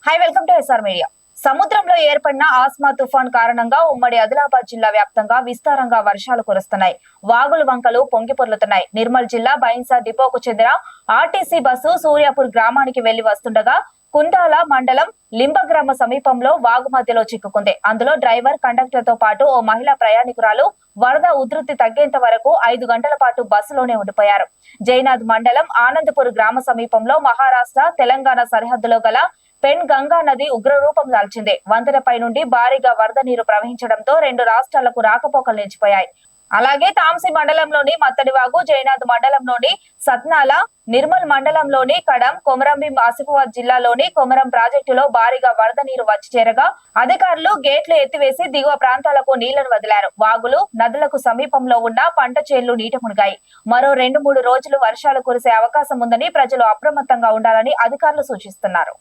High welcome to SR media. సముద్రంలో ఏర్పడిన ఆస్మా తుఫాన్ కారణంగా ఉమ్మడి ఆదిలాబాద్ జిల్లా వ్యాప్తంగా విస్తారంగా వర్షాలు కురుస్తున్నాయి. వాగులు వంకలు పొంగి పొర్లుతున్నాయి. నిర్మల్ జిల్లా బైన్సా డిపోకు చెందిన ఆర్టీసీ బస్సు సూర్యాపూర్ గ్రామానికి వెళ్లి వస్తుండగా కుంటాల మండలం లింబగ్రామ సమీపంలో వాగు మధ్యలో చిక్కుకుంది. అందులో డ్రైవర్, కండక్టర్ తో పాటు ఓ మహిళా ప్రయాణికురాలు వరద ఉధృతి తగ్గేంత వరకు 5 గంటల పాటు బస్సులోనే ఉండిపోయారు. జైనాథ్ మండలం ఆనందపూర్ గ్రామ సమీపంలో మహారాష్ట్ర, తెలంగాణ సరిహద్దులో గల పెన్ గంగా నది ఉగ్రరూపం దాల్చింది. వంతెనపై నుండి భారీగా వరద నీరు ప్రవహించడంతో 2 రాష్ట్రాలకు రాకపోకలు నిలిచిపోయాయి. అలాగే తాంసీ మండలంలోని మత్తడివాగు, జైనాథ్ మండలంలోని సత్నాల, నిర్మల్ మండలంలోని కడం, కొమరంభీం, ఆసిఫాబాద్ జిల్లాలోని కొమరం ప్రాజెక్టులో భారీగా వరద నీరు వచ్చి చేరగా అధికారులు గేట్లు ఎత్తివేసి దిగువ ప్రాంతాలకు నీళ్లను వదిలారు. వాగులు, నదులకు సమీపంలో ఉన్న పంట చేళ్లు నీట మునిగాయి. మరో 2-3 రోజులు వర్షాలు కురిసే అవకాశం ఉందని ప్రజలు అప్రమత్తంగా ఉండాలని అధికారులు సూచిస్తున్నారు.